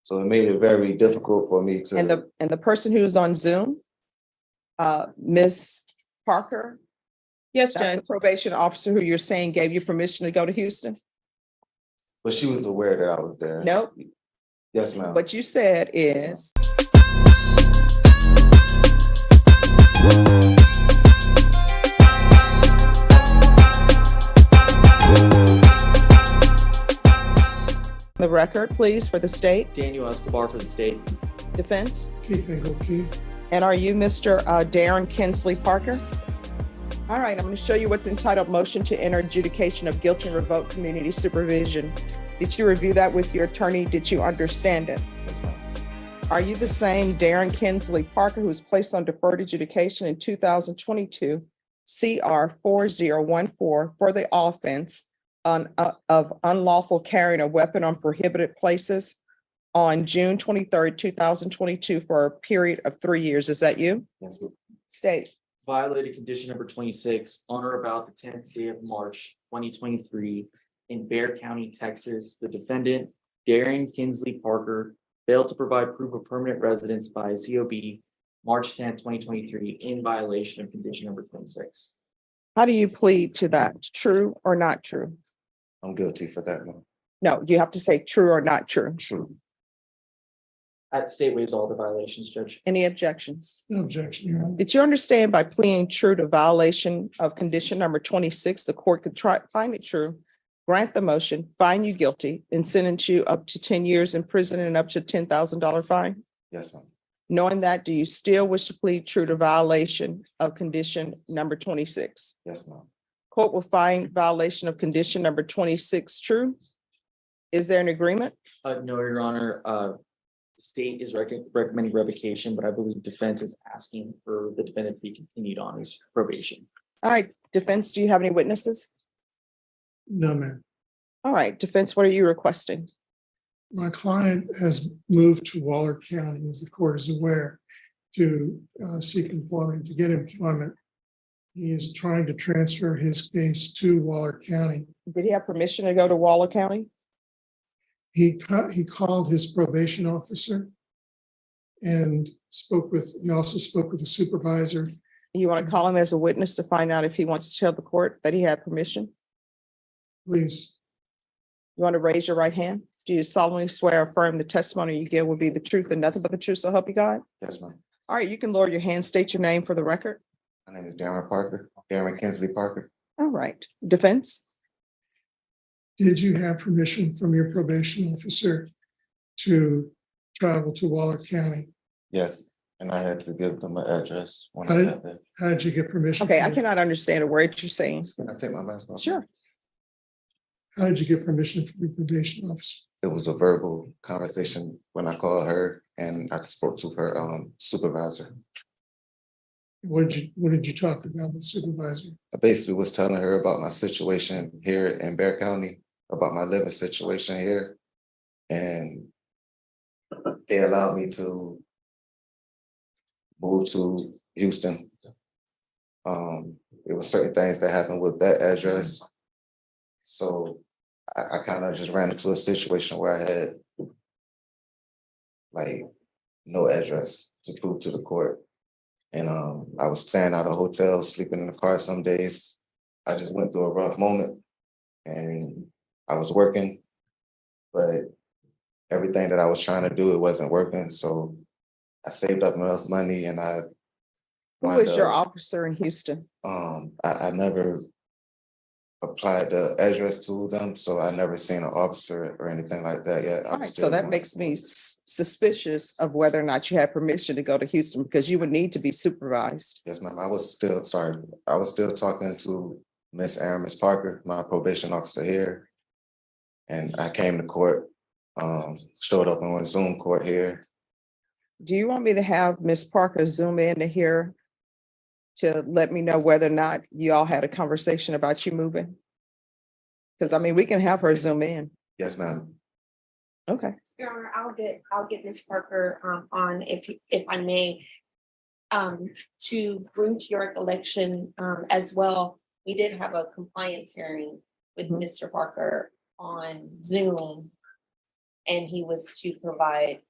So it made it very difficult for me to. And the person who's on Zoom, Miss Parker, Yes, that's the Judge. probation officer who you're saying gave you permission to go to Houston? But she was aware that I was there. Nope. Yes, ma'am. What you said is. The record, please, for the state. Daniel Escobar for the state. Defense. Keith Engelke. And are you Mr. Darren Kinsley Parker? All right, I'm going to show you what's entitled Motion to Enter Adjudication of Guilty and Revoke Community Supervision. Did you review that with your attorney? Did you understand it? Yes, ma'am. Are you the same Darren Kinsley Parker who was placed on deferred adjudication in 2022 CR 4014 for the offense of unlawful carrying a weapon on prohibited places on June 23rd, 2022 for a period of 3 years? Is that you? Yes, ma'am. State. Violated condition number 26 on or about the 10th day of March 2023 in Bexar County, Texas. The defendant, Darren Kinsley Parker, failed to provide proof of permanent residence by COB March 10th, 2023 in violation of condition number 26. How do you plead to that? True or not true? I'm guilty for that, ma'am. No, you have to say true or not true. True. At state waives all the violations, Judge. Any objections? No objection, Your Honor. Did you understand by pleading true to violation of condition number 26, the court could find it true, grant the motion, find you guilty, and sentence you up to 10 years in prison and up to $10,000 fine? Yes, ma'am. Knowing that, do you still wish to plead true to violation of condition number 26? Yes, ma'am. Court will find violation of condition number 26 true. Is there an agreement? No, Your Honor. State is recommending revocation, but I believe defense is asking for the defendant to be continued on his probation. All right, defense, do you have any witnesses? No, ma'am. All right, defense, what are you requesting? My client has moved to Waller County, as the court is aware, to seek employment, to get employment. He is trying to transfer his case to Waller County. Did he have permission to go to Waller County? He called his probation officer and he also spoke with the supervisor. You want to call him as a witness to find out if he wants to tell the court that he had permission? Please, You want to raise your right hand? Do you solemnly swear or affirm the testimony you give will be the truth and nothing but the truth, so help you God? Yes, ma'am. All right, you can lower your hand, state your name for the record. My name is Darren Parker, Darren Kinsley Parker. All right, defense? did you have permission from your probation officer to travel to Waller County? Yes, and I had to give them an address when How I did- got there. How did you get permission? Okay, I from- cannot understand a word you're saying. Can I take my mask off? Sure. How did you get permission from your probation officer? It was a verbal conversation when I called her and I spoke to her supervisor. What did you talk about with the supervisor? I basically was telling her about my situation here in Bexar County, about my living situation here. And they allowed me to move to Houston. There were certain things that happened with that address. So I kind of just ran into a situation where I had like no address to prove to the court. And I was staying at a hotel, sleeping in the car some days. I just went through a rough moment and I was working, but everything that I was trying to do, it wasn't working. So I saved up enough money and I Who was your officer in Houston? I never applied the address to them, so I never seen an officer or anything like that yet. All right, so that makes me suspicious of whether or not you had permission to go to Houston because you would need to be supervised. Yes, ma'am. I was still talking to Miss Aramis Parker, my probation officer here. And I came to court, showed up on a Zoom court here. Do you want me to have Miss Parker zoom in to here to let me know whether or not you all had a conversation about you moving? Because I mean, we can have her zoom in. Yes, ma'am. Okay. Your Honor, I'll get Ms. Parker on if I may. To bring to your recollection as well, we did have a compliance hearing with Mhm. Mr. Parker on Zoom and he was to provide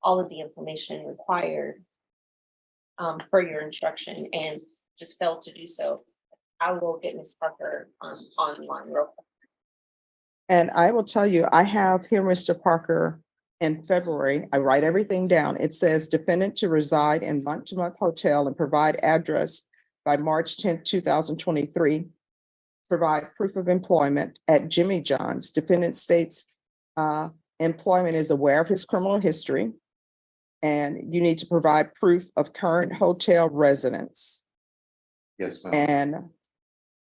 all of the information required for your instruction and just failed to do so. I will get Ms. Parker online real quick. And I will tell you, I have here, Mr. Parker, in February, I write everything down. It says defendant to reside in month-to-month hotel and provide address by March 10th, 2023. Provide proof of employment at Jimmy John's. Defendant states employment is aware of his criminal history. And you need to provide proof of current hotel residence. Yes, ma'am. And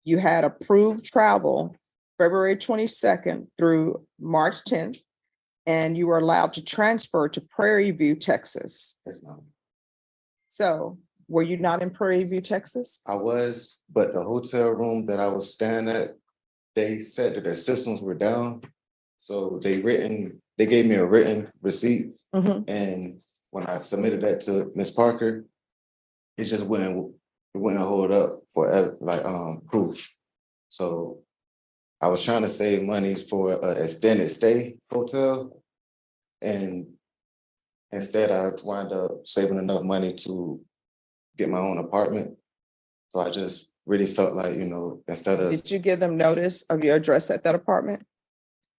you had approved travel February 22nd through March 10th. And you were allowed to transfer to Prairie View, Texas. Yes, ma'am. So were you not in Prairie View, Texas? I was, but the hotel room that I was staying at, they said that their systems were down. So they gave me a written receipt. Mhm. And when I submitted that to Ms. Parker, it just wouldn't hold up for proof. So I was trying to save money for an extended stay hotel. And instead I wound up saving enough money to get my own apartment. So I just really felt like, instead of Did you give them notice of your address at that apartment?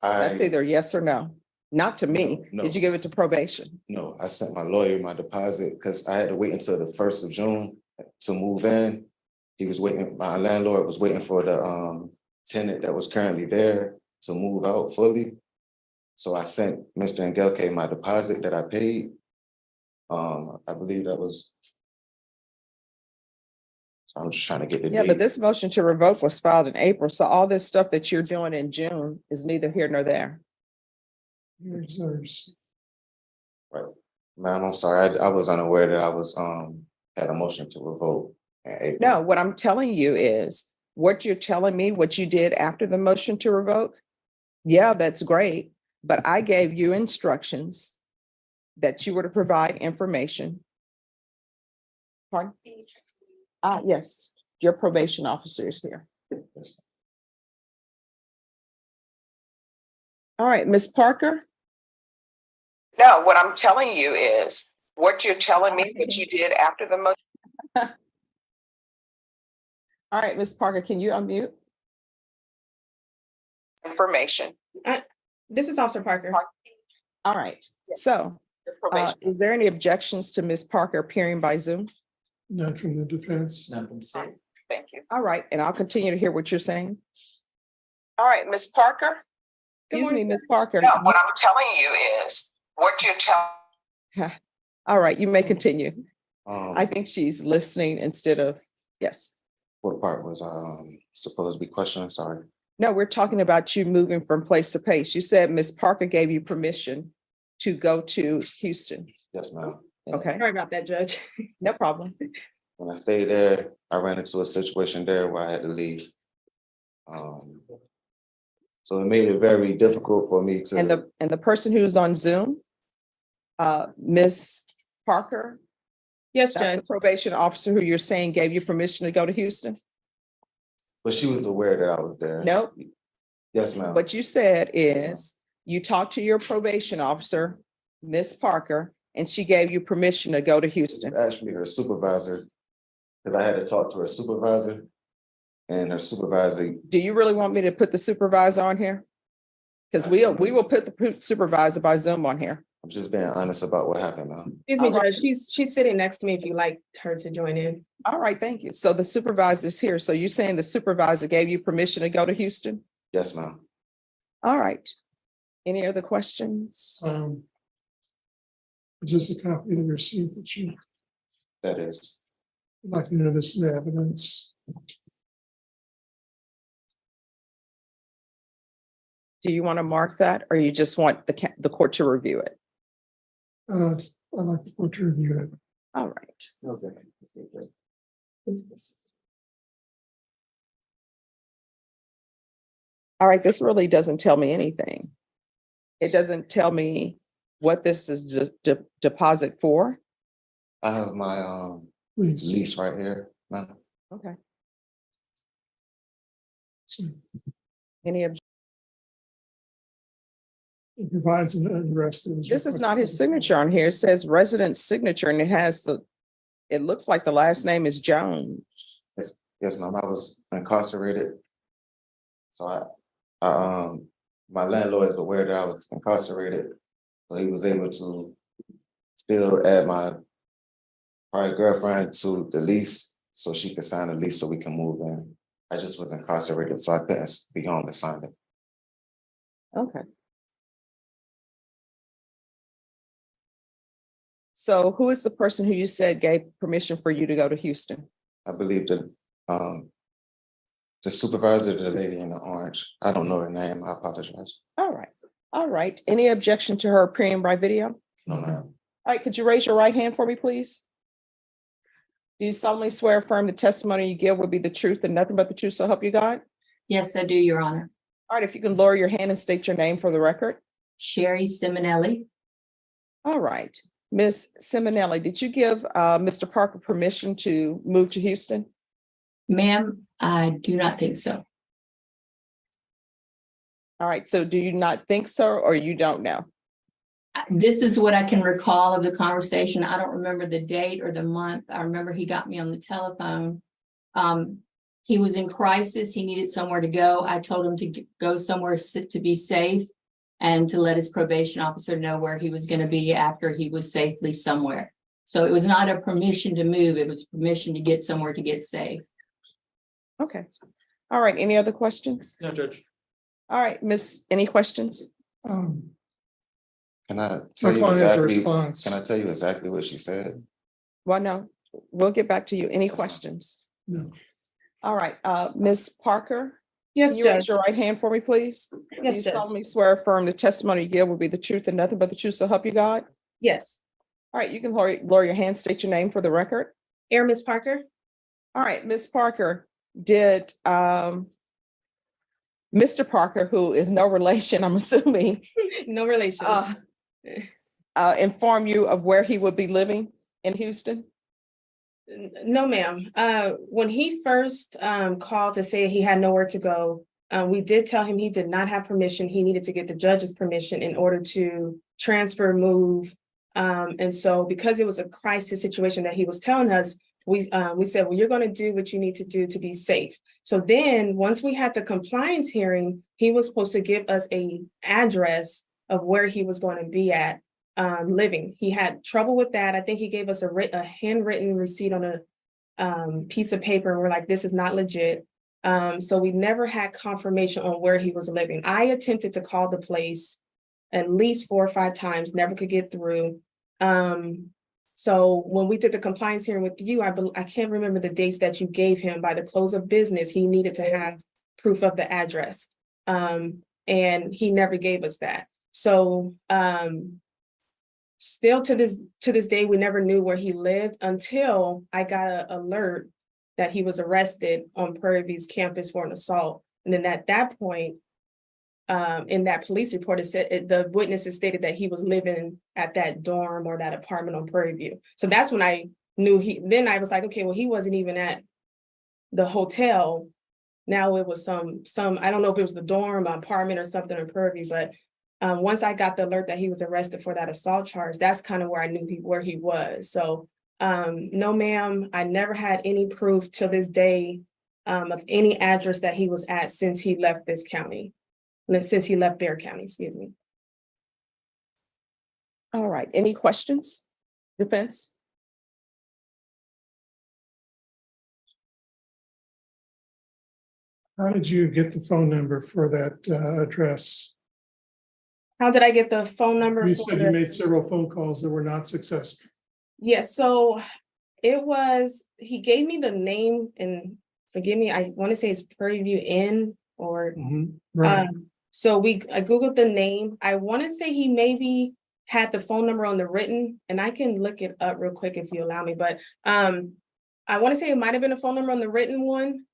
That's either yes or no. Not to me. No. Did you give it to probation? No, I sent my lawyer my deposit because I had to wait until the 1st of June to move in. He was waiting, my landlord was waiting for the tenant that was currently there to move out fully. So I sent Mr. Ngelke my deposit that I paid. I believe that was. So I'm just trying to get the Yeah, date. but this motion to revoke was filed in April. So all this stuff that you're doing in June is neither here nor there. There's Right. Ma'am, I'm sorry. I was unaware that I was had a motion to revoke in April. No, what I'm telling you is what you're telling me, what you did after the motion to revoke. Yeah, that's great. But I gave you instructions that you were to provide information. Pardon? Yes, your probation officer is here. Yes. All right, Ms. Parker? No, what I'm telling you is what you're telling me, what you did after the motion. All right, Ms. Parker, can you unmute? Information. This is Officer Parker. All right, so is there any objections to Ms. Parker appearing by Zoom? none from the defense. None from the state. Thank you. All right, and I'll continue to hear what you're saying. All right, Ms. Parker? Good Excuse me, morning. Ms. Parker. No, what I'm telling you is what you tell. All right, you may continue. I Um, think she's listening instead of, yes. what part was supposed to be questioning? Sorry. No, we're talking about you moving from place to place. You said Ms. Parker gave you permission to go to Houston. Yes, ma'am. And Okay, Sorry about that, Judge. no problem. when I stayed there, I ran into a situation there where I had to leave. So it made it very difficult for me to. And the person who's on Zoom, Ms. Parker, Yes, that's the Judge. probation officer who you're saying gave you permission to go to Houston? But she was aware that I was there. Nope. Yes, ma'am. What you said is you talked to your probation officer, Ms. Parker, and she gave you permission to go to Houston. Actually, her supervisor, because I had to talk to her supervisor, and her supervisor. Do you really want me to put the supervisor on here? Because we will put the supervisor by Zoom on here. I'm just being honest about what happened, ma'am. Excuse me, All right. Judge. She's sitting next to me if you'd like her to join in. All right, thank you. So the supervisor's here. So you're saying the supervisor gave you permission to go to Houston? Yes, ma'am. All right. Any other questions? Just a copy of the receipt that you That is. would like to know this is the evidence. Do you want to mark that or you just want the court to review it? I'd like the court to review it. All right. Okay. All right, this really doesn't tell me anything. It doesn't tell me what this is just deposit for. I have my Please. lease right here, ma'am. Okay. So, Any It provides an address. that This is requested not his by the signature on here. It says resident signature and it has it looks like the last name is Jones. Yes, ma'am, I was incarcerated. So my landlord is aware that I was incarcerated, so he was able to still add my prior girlfriend to the lease so she could sign the lease so we can move in. I just was incarcerated, so I couldn't be home to sign it. Okay. So who is the person who you said gave permission for you to go to Houston? I believe that the supervisor, the lady in the orange, I don't know her name, I apologize. All right. All right. Any objection to her appearing by video? No, ma'am. All right, could you raise your right hand for me, please? Do you solemnly swear affirm the testimony you give will be the truth and nothing but the truth, so help you God? Yes, I do, Your Honor. All right, if you can lower your hand and state your name for the record. Sherry Simonelli. All right. Ms. Simonelli, did you give Mr. Parker permission to move to Houston? Ma'am, I do not think so. All right, so do you not think so, or you don't know? This is what I can recall of the conversation. I don't remember the date or the month. I remember he got me on the telephone. He was in crisis. He needed somewhere to go. I told him to go somewhere to be safe and to let his probation officer know where he was going to be after he was safely somewhere. So it was not a permission to move. It was permission to get somewhere to get safe. Okay. All right, any other questions? No, Judge. All right, Miss, any questions? Um, Can I My tell you client has a exactly, response. can I tell you exactly what she said? Well, no, we'll get back to you. Any That's fine. questions? No. All right, Ms. Parker, Yes, can you raise Judge. your right hand for me, please? Do Yes, you Judge. solemnly swear affirm the testimony you give will be the truth and nothing but the truth, so help you God? Yes. All right, you can lower your hand, state your name for the record. Miss Parker? All right, Ms. Parker, did Mr. Parker, who is no relation, I'm assuming, No relation. inform you of where he would be living in Houston? No, ma'am. When he first called to say he had nowhere to go, we did tell him he did not have permission. He needed to get the judge's permission in order to transfer, move. And so because it was a crisis situation that he was telling us, we said, well, you're going to do what you need to do to be safe. So then once we had the compliance hearing, he was supposed to give us a address of where he was going to be at. Living. He had trouble with that. I think he gave us a handwritten receipt on a piece of paper, and we're like, this is not legit. So we never had confirmation on where he was living. I attempted to call the place at least 4 or 5 times, never could get through. So when we did the compliance hearing with you, I can't remember the dates that you gave him. By the close of business, he needed to have proof of the address. And he never gave us that. So still to this day, we never knew where he lived until I got an alert that he was arrested on Prairie View's campus for an assault. And then at that point, in that police report, it said the witnesses stated that he was living at that dorm or that apartment on Prairie View. So that's when I knew then I was like, okay, well, he wasn't even at the hotel. Now it was some, I don't know if it was the dorm, apartment or something in Prairie View, but once I got the alert that he was arrested for that assault charge, that's kind of where I knew where he was. So no, ma'am, I never had any proof till this day of any address that he was at since he left this county, since he left Bexar County, excuse me. All right, any questions? Defense? How did you get the phone number for that address? How did I get the phone number? You for said the- you made several phone calls that were not successful. Yes, so it was, he gave me the name, and forgive me, I want to say it's Prairie View Inn or Right. so I Googled the name. I want to say he maybe had the phone number on the written, and I can look it up real quick if you allow me, but I want to say it might have been a phone number on the written one,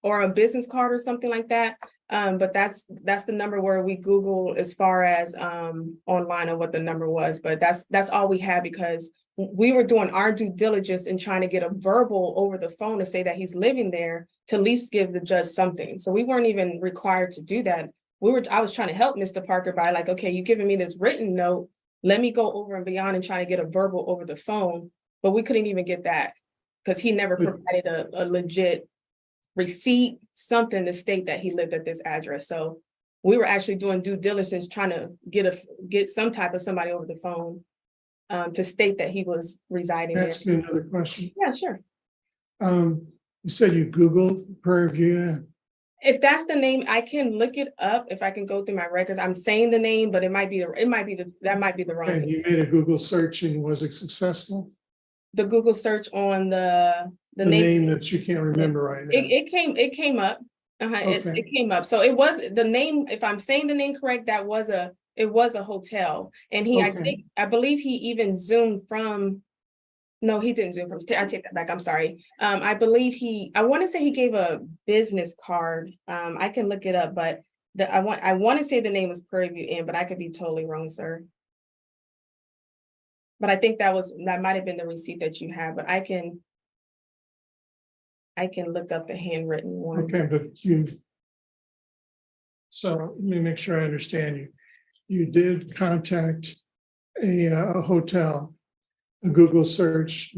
or a business card or something like that. But that's the number where we Googled as far as online of what the number was, but that's all we had because we were doing our due diligence and trying to get a verbal over the phone to say that he's living there to at least give the judge something. So we weren't even required to do that. I was trying to help Mr. Parker by like, okay, you giving me this written note. Let me go over and beyond and try to get a verbal over the phone, but we couldn't even get that. Because he never But- provided a legit receipt, something to state that he lived at this address. So we were actually doing due diligence, trying to get some type of somebody over the phone to state that he was residing there. Ask me another question. Yeah, sure. You said you Googled Prairie View. If that's the name, I can look it up. If I can go through my records, I'm saying the name, but that might be the wrong. And you made a Google search and was it successful? The Google search on the The name, name that you can't remember right now. it came up. Okay. It came up. So it was the name, if I'm saying the name correct, it was a hotel. And Okay. I believe he even zoomed from, no, he didn't zoom from, I take that back, I'm sorry. I believe I want to say he gave a business card. I can look it up, but I want to say the name was Prairie View Inn, but I could be totally wrong, sir. But I think that might have been the receipt that you have, but I can look up the handwritten one. Okay, but so let me make sure I understand you. You did contact a hotel, a Google search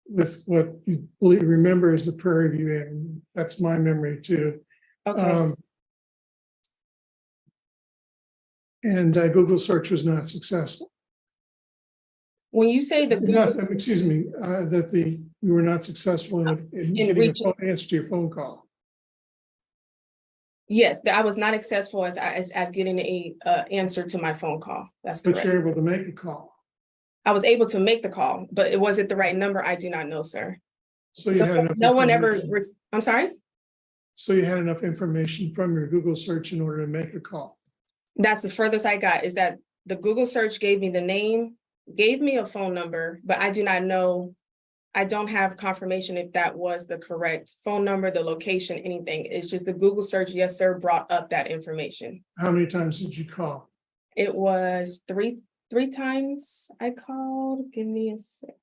with what you remember is the Prairie View Inn. That's my memory too. Okay, And that Google search was not successful. when you say the Google, Excuse me, that you were not successful in getting a reaching- answer to your phone call. yes, I was not successful as getting a answer to my phone call. That's But correct. you're able to make a call. I was able to make the call, but was it the right number? I do not know, sir. So you had enough. No one ever, information- I'm sorry? So you had enough information from your Google search in order to make a call. That's the furthest I got, is that the Google search gave me the name, gave me a phone number, but I do not know. I don't have confirmation if that was the correct phone number, the location, anything. It's just the Google search, yes, sir, brought up that information. How many times did you call? It was three times I called. Give me a sec.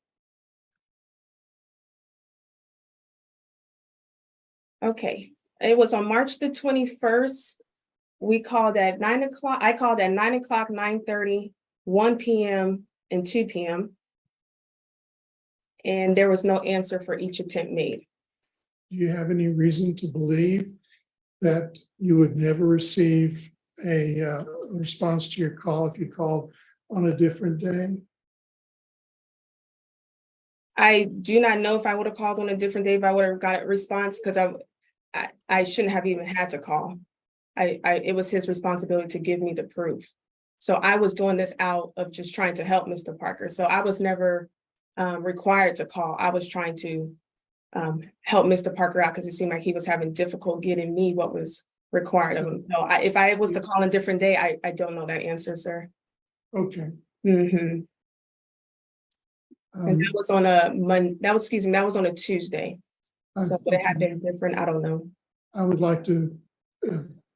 Okay, it was on March the 21st. We called at 9 o'clock. I called at 9 o'clock, 9:30, 1 p.m. and 2 p.m. And there was no answer for each attempt made. Do you have any reason to believe that you would never receive a response to your call if you called on a different day? I do not know if I would have called on a different day, if I would have got a response, because I shouldn't have even had to call. It was his responsibility to give me the proof. So I was doing this out of just trying to help Mr. Parker. So I was never required to call. I was trying to help Mr. Parker out because it seemed like he was having difficult getting me what was required of him. So if I was to call a different day, I don't know that answer, sir. Okay. Mhm. And that was on a that was on a Tuesday. So would it have been different? I don't know. I would like to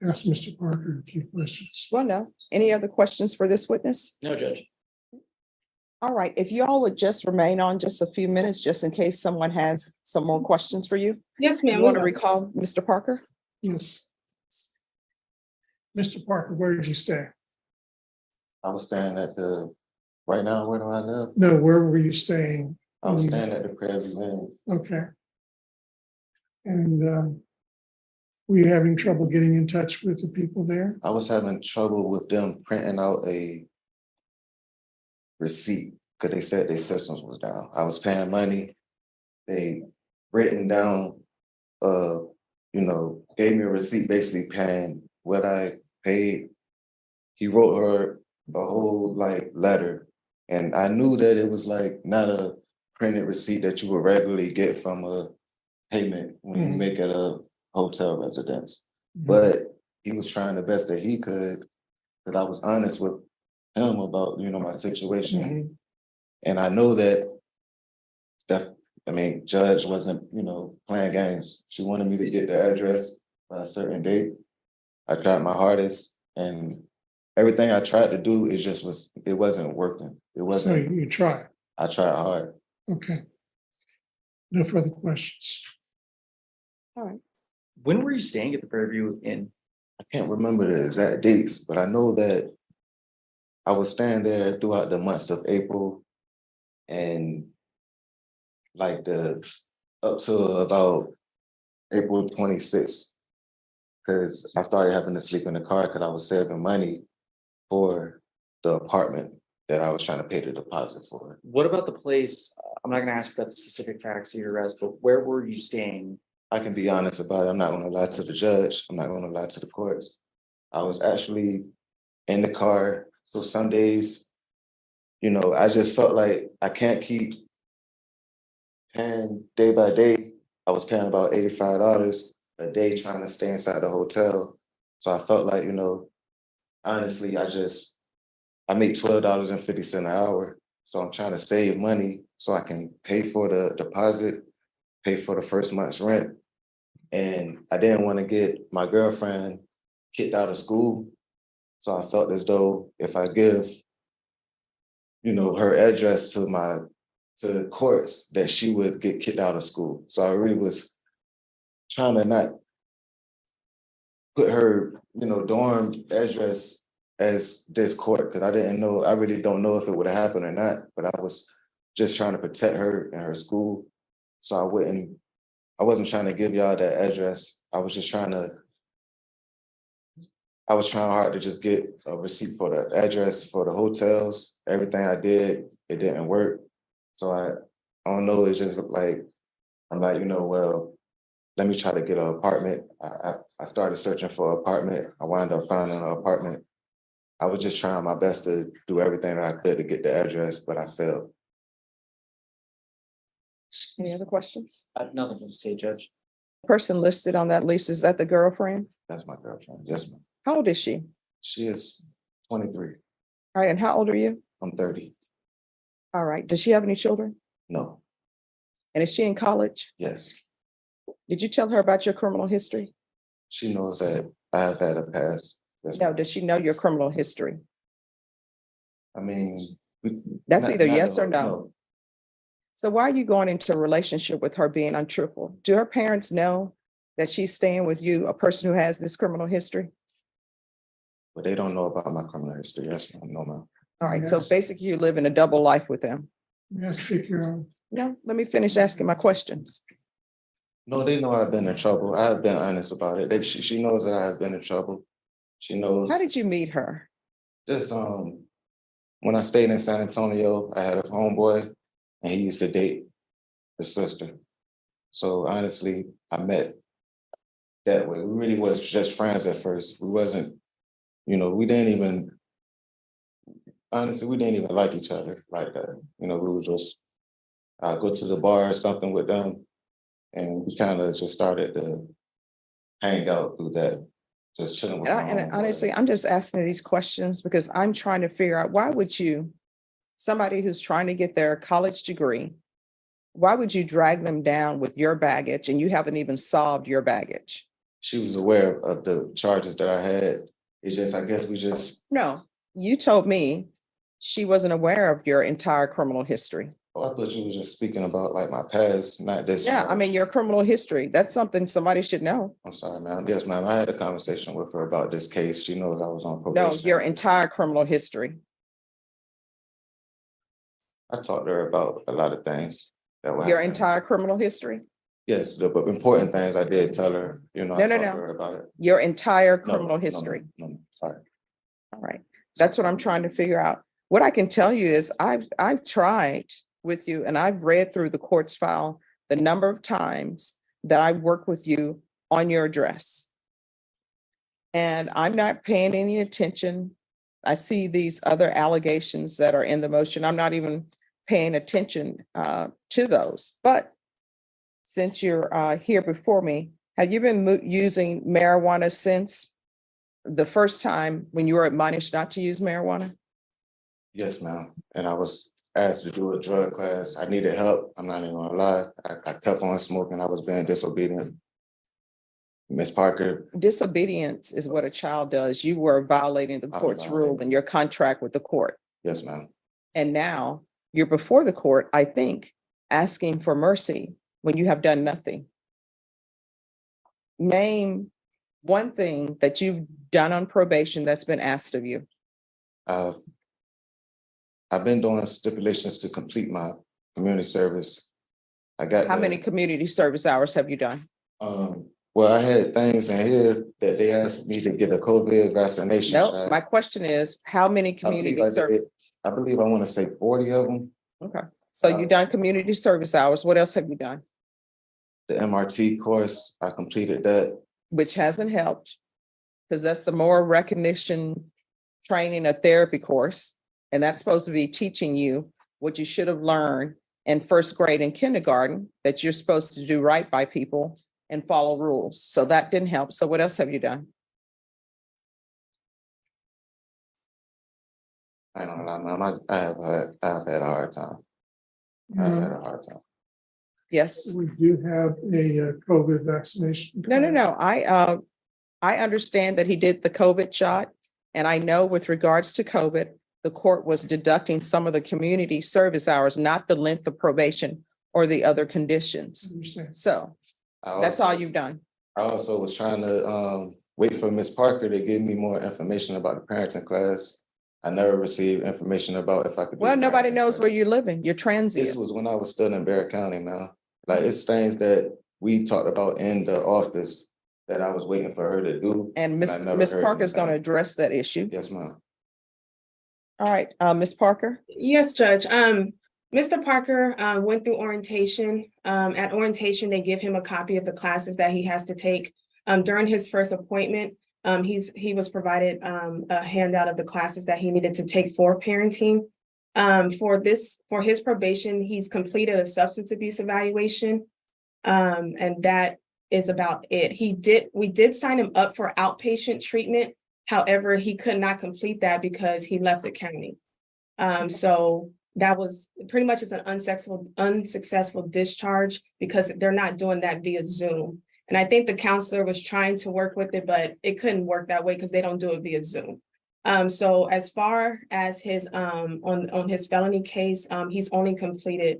ask Mr. Parker a few questions. Well, no. Any other questions for this witness? No, Judge. All right, if you all would just remain on just a few minutes, just in case someone has some more questions for you. Yes, You ma'am. want to recall Mr. Parker? Yes. Mr. Parker, where did you stay? I was staying at right now, where do I live? No, where were you staying? I was staying at the Prairie View Inn. Okay. And were you having trouble getting in touch with the people there? I was having trouble with them printing out a receipt because they said their systems was down. I was paying money. They written down, gave me a receipt basically paying what I paid. He wrote her a whole letter, and I knew that it was not a printed receipt that you would regularly get from a payment when you make it a hotel residence. But he was trying the best that he could, that I was honest with him about, my situation. And I know that Judge wasn't, playing games. She wanted me to get the address by a certain date. I tried my hardest, and everything I tried to do it wasn't working. It So wasn't. you tried. I tried hard. Okay. No further questions. When were you staying at the Prairie View Inn? I can't remember the exact dates, but I know that I was staying there throughout the months of April and like up to about April 26th. Cause I started having to sleep in the car because I was saving money for the apartment that I was trying to pay the deposit for. What about the place? I'm not gonna ask about the specific facts of your arrest, but where were you staying? I can be honest about it. I'm not gonna lie to the judge. I'm not gonna lie to the courts. I was actually in the car. So some days, I just felt like I can't keep paying day by day. I was paying about $85 a day trying to stay inside the hotel. So I felt like, honestly, I make $12.50 an hour. So I'm trying to save money so I can pay for the deposit, pay for the first month's rent. And I didn't want to get my girlfriend kicked out of school. So I felt as though if I give, her address to the courts, that she would get kicked out of school. So I really was trying to not put her, dorm address as this court, because I really don't know if it would have happened or not, but I was just trying to protect her and her school. So I wasn't trying to give y'all that address. I was trying hard to just get a receipt for the address for the hotels. Everything I did, it didn't work. So I don't know, it's just like, I'm like, well, let me try to get an apartment. I started searching for an apartment. I wound up finding an apartment. I was just trying my best to do everything that I could to get the address, but I failed. Any other questions? I have nothing to say, Judge. Person listed on that lease, is that the girlfriend? That's my girlfriend. Yes, ma'am. How old is she? She is 23. All right, and how old are you? I'm 30. All right, does she have any children? No. And is she in college? Yes. Did you tell her about your criminal history? She knows that I have had a past. Yes, No, ma'am. does she know your criminal history? I mean, That's either not yes or no. So why are you going into a relationship with her being untruthful? Do her parents know that she's staying with you, a person who has this criminal history? But they don't know about my criminal history. Yes, ma'am. No, ma'am. All right, so Yes. basically you live in a double life with them. Yes, speak your own. No, let me finish asking my questions. No, they know I've been in trouble. I have been honest about it. She knows that I have been in trouble. She knows. How did you meet her? Just when I stayed in San Antonio, I had a homeboy and he used to date his sister. So honestly, I met that way. We really was just friends at first. We wasn't, we didn't even like each other like that. We would just go to the bar or something with them. And we kind of just started to hang out through that. Just chilling with my And homeboy. honestly, I'm just asking these questions because I'm trying to figure out, why would you, somebody who's trying to get their college degree, why would you drag them down with your baggage and you haven't even solved your baggage? She was aware of the charges that I had. It's just, I guess No, you told me she wasn't aware of your entire criminal history. I thought you were just speaking about like my past, not this. Yeah, I mean, your criminal history, that's something somebody should know. I'm sorry, ma'am. Yes, ma'am. I had a conversation with her about this case. She knows I was on No, probation. your entire criminal history. I talked to her about a lot of things that were Your happening. entire criminal history? Yes, the important things I did tell her, I No, talked no, to no. her about it. Your entire No, criminal no, history. No, sorry. All right. That's what I'm trying to figure out. What I can tell you is I've tried with you and I've read through the court's file the number of times that I worked with you on your address. And I'm not paying any attention. I see these other allegations that are in the motion. I'm not even paying attention to those. But since you're here before me, have you been using marijuana since the first time when you were admonished not to use marijuana? Yes, ma'am. And I was asked to do a drug class. I needed help. I'm not even gonna lie. I kept on smoking. I was being disobedient. Miss Parker. Disobedience is what a child does. You were violating the I was court's rule violating. and your contract with the court. Yes, ma'am. And now you're before the court, I think, asking for mercy when you have done nothing. Name one thing that you've done on probation that's been asked of you. I've been doing stipulations to complete my community service. I got How the, many community service hours have you done? well, I had things in here that they asked me to get a COVID vaccination No, shot. my question is, how many I believe community I service? did- I believe I want to say 40 of them. Okay, so you've done community service hours. What else have you done? The MRT course, I completed that. Which hasn't helped. Because that's the more recognition, training, a therapy course. And that's supposed to be teaching you what you should have learned in first grade and kindergarten, that you're supposed to do right by people and follow rules. So that didn't help. So what else have you done? I don't know, Ma'am, I've had a hard time. I've had a hard time. Yes. We do have a COVID vaccination. No. I understand that he did the COVID shot. And I know with regards to COVID, the court was deducting some of the community service hours, not the length of probation or the other conditions. Understand. So that's all you've done. I also was trying to wait for Miss Parker to give me more information about the parenting class. I never received information about if I could. Well, nobody knows where you're living. You're transient. This was when I was still in Barrett County now. Like, it's things that we talked about in the office that I was waiting for her to do. And I never Miss heard Parker's going to anything. address that issue. Yes, ma'am. All right, Miss Parker. Yes, Judge. Mr. Parker went through orientation. At orientation, they give him a copy of the classes that he has to take. During his first appointment, he was provided a handout of the classes that he needed to take for parenting. For his probation, he's completed a substance abuse evaluation. And that is about it. We did sign him up for outpatient treatment. However, he could not complete that because he left the county. So that was pretty much an unsuccessful discharge because they're not doing that via Zoom. And I think the counselor was trying to work with it, but it couldn't work that way because they don't do it via Zoom. So as far as his on his felony case, he's only completed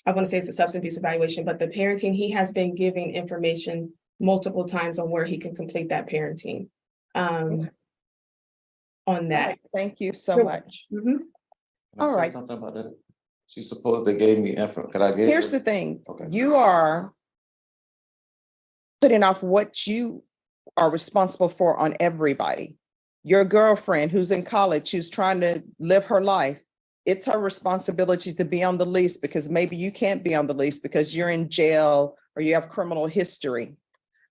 I want to say it's the substance abuse evaluation, but the parenting, he has been giving information multiple times on where he can complete that parenting. On that. Thank you so much. Mhm. Can I All say right. something about that? She supposedly gave me info. Could I get? Here's the thing. Okay. You are putting off what you are responsible for on everybody. Your girlfriend who's in college, who's trying to live her life, it's her responsibility to be on the lease because maybe you can't be on the lease because you're in jail or you have criminal history.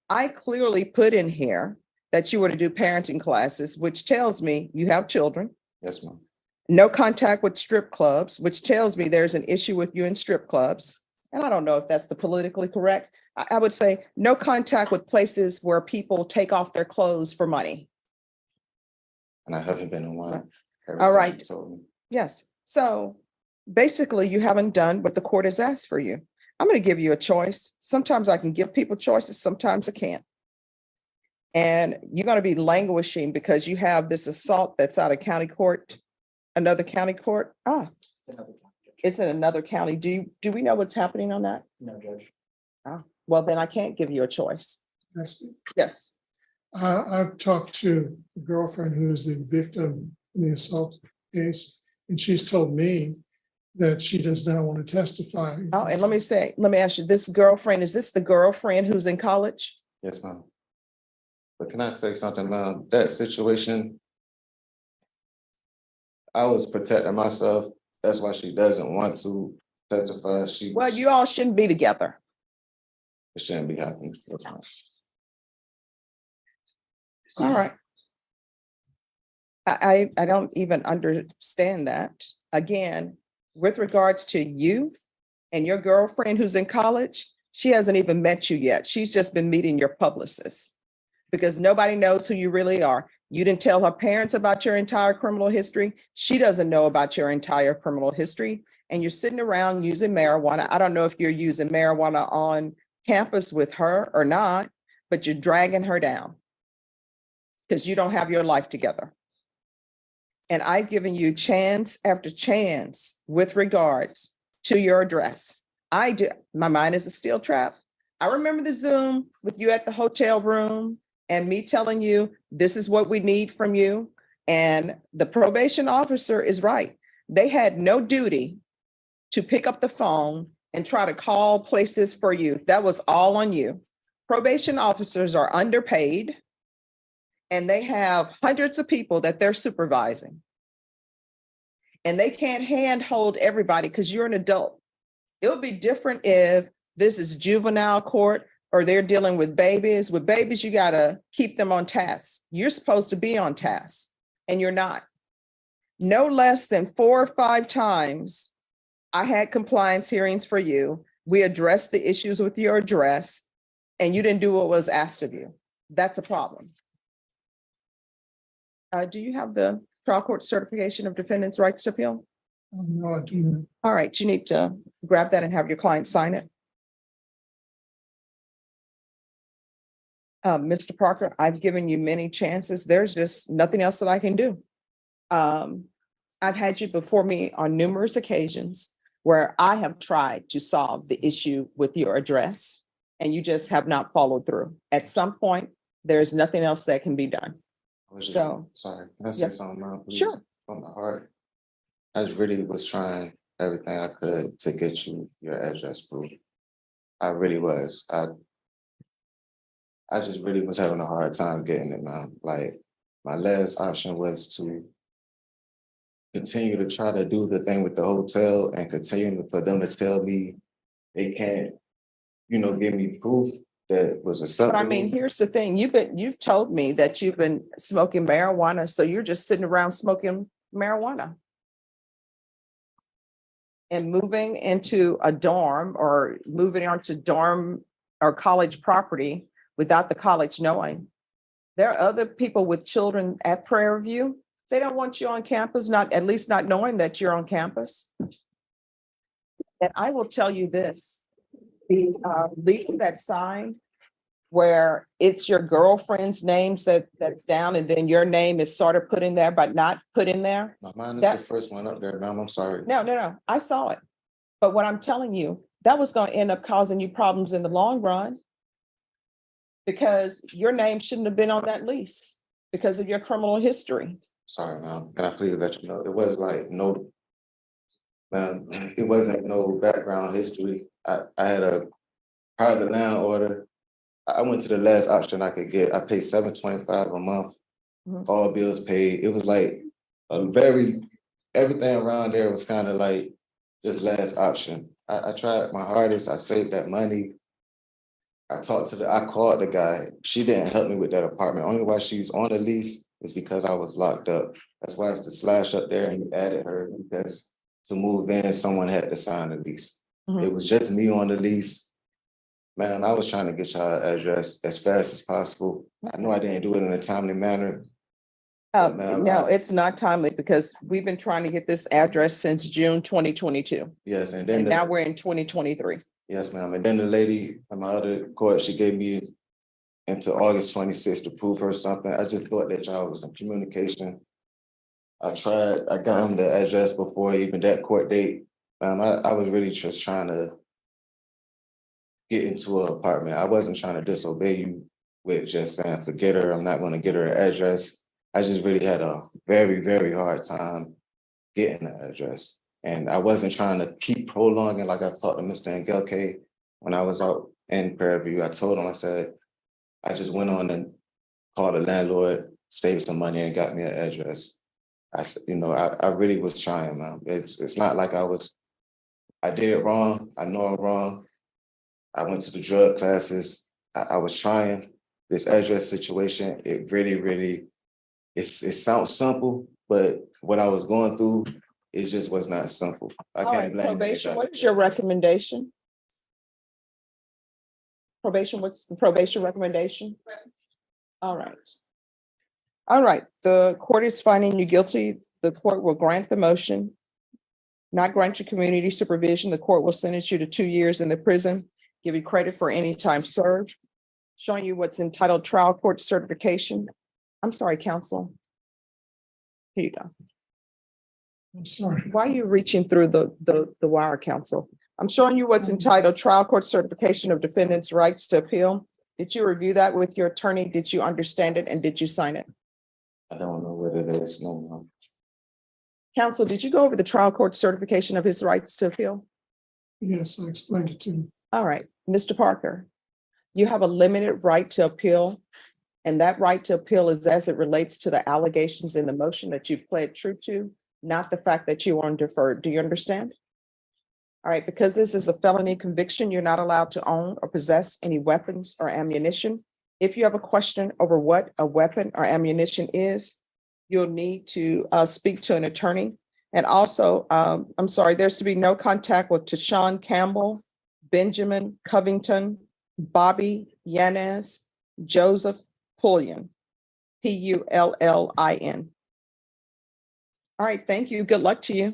I clearly put in here that you were to do parenting classes, which tells me you have children. Yes, ma'am. No contact with strip clubs, which tells me there's an issue with you in strip clubs. And I don't know if that's the politically correct. I would say no contact with places where people take off their clothes for money. And I haven't been in one. ever All since right. you told me. Yes. So basically you haven't done what the court has asked for you. I'm going to give you a choice. Sometimes I can give people choices. Sometimes I can't. And you're going to be languishing because you have this assault that's out of county court, another county court. It's in another county. Do we know what's happening on that? No, Judge. Well, then I can't give you a choice. Yes. I've talked to the girlfriend who is the victim in the assault case, and she's told me that she does not want to testify. Oh, and let me ask you, this girlfriend, is this the girlfriend who's in college? Yes, ma'am. But can I say something, ma'am? That situation, I was protecting myself. That's why she doesn't want to testify. Well, you all shouldn't be together. It shouldn't be happening. All right. I don't even understand that. Again, with regards to you and your girlfriend who's in college, she hasn't even met you yet. She's just been meeting your publicist because nobody knows who you really are. You didn't tell her parents about your entire criminal history. She doesn't know about your entire criminal history. And you're sitting around using marijuana. I don't know if you're using marijuana on campus with her or not, but you're dragging her down because you don't have your life together. And I've given you chance after chance with regards to your address. My mind is a steel trap. I remember the Zoom with you at the hotel room and me telling you, this is what we need from you. And the probation officer is right. They had no duty to pick up the phone and try to call places for you. That was all on you. Probation officers are underpaid and they have hundreds of people that they're supervising. And they can't handhold everybody because you're an adult. It would be different if this is juvenile court or they're dealing with babies. With babies, you gotta keep them on task. You're supposed to be on task and you're not. No less than 4 or 5 times I had compliance hearings for you. We addressed the issues with your address and you didn't do what was asked of you. That's a problem. Do you have the trial court certification of defendant's rights to appeal? No, I do not. All right, you need to grab that and have your client sign it. Mr. Parker, I've given you many chances. There's just nothing else that I can do. I've had you before me on numerous occasions where I have tried to solve the issue with your address and you just have not followed through. At some point, there's nothing else that can be done. I was just- So- Sorry, can I say Yes. something now, please? Sure. From the heart. I just really was trying everything I could to get you your address proof. I really was. I just really was having a hard time getting it, man. Like, my last option was to continue to try to do the thing with the hotel and continue for them to tell me they can't, give me proof that was But acceptable. I mean, here's the thing, you've told me that you've been smoking marijuana, so you're just sitting around smoking marijuana. And moving into a dorm or moving onto dorm or college property without the college knowing. There are other people with children at Prairie View. They don't want you on campus, at least not knowing that you're on campus. And I will tell you this, the lease that signed where it's your girlfriend's names that's down and then your name is sort of put in there, but not put in there. No, mine is that- the first one up there, ma'am. I'm sorry. No, I saw it. But what I'm telling you, that was going to end up causing you problems in the long run. Because your name shouldn't have been on that lease because of your criminal history. Sorry, ma'am. Can I please let you know? It was like it wasn't no background history. I had a private land order. I went to the last option I could get. I paid $725 a month, Mhm. all bills paid. It was like everything around there was kind of like this last option. I tried my hardest. I saved that money. I called the guy. She didn't help me with that apartment. Only why she's on the lease is because I was locked up. That's why it's the slash up there and he added her because to move in, someone had to sign the lease. Mhm. It was just me on the lease. Man, I was trying to get y'all address as fast as possible. I know I didn't do it in a timely manner. Ma'am, No, it's not timely because we've been trying to get this address since June 2022. Yes, and then And now we're in 2023. yes, ma'am. And then the lady from my other court, she gave me until August 26th to prove her something. I just thought that y'all was in communication. I got him the address before even that court date. I was really just trying to get into an apartment. I wasn't trying to disobey you with just saying, forget her, I'm not gonna get her the address. I just really had a very, very hard time getting the address. And I wasn't trying to keep prolonging like I talked to Mr. Engelke when I was out in Prairie View. I told him, I said, I just went on and called the landlord, saved some money and got me an address. I said, I really was trying, man. It's not like I did wrong. I know I'm wrong. I went to the drug classes. I was trying. This address situation, it really, it sounds simple, but what I was going through, it just was not simple. I All can't right, blame probation, anybody. what is your recommendation? Probation, what's the probation recommendation? All right. All right, the court is finding you guilty. The court will grant the motion. Not grant you community supervision. The court will sentence you to 2 years in the prison, give you credit for any time served, showing you what's entitled trial court certification. I'm sorry, counsel. Here you go. I'm sorry. Why are you reaching through the wire, counsel? I'm showing you what's entitled Trial Court Certification of Defendant's Rights to Appeal. Did you review that with your attorney? Did you understand it and did you sign it? I don't know what it is, no, ma'am. Counsel, did you go over the trial court certification of his rights to appeal? Yes, I explained it to him. All right, Mr. Parker, you have a limited right to appeal. And that right to appeal is as it relates to the allegations in the motion that you pled true to, not the fact that you are on deferred. Do you understand? All right, because this is a felony conviction, you're not allowed to own or possess any weapons or ammunition. If you have a question over what a weapon or ammunition is, you'll need to speak to an attorney. And also, I'm sorry, there's to be no contact with Tashawn Campbell, Benjamin Covington, Bobby Yanez, Joseph Pullian, Pullin. All right, thank you. Good luck to you.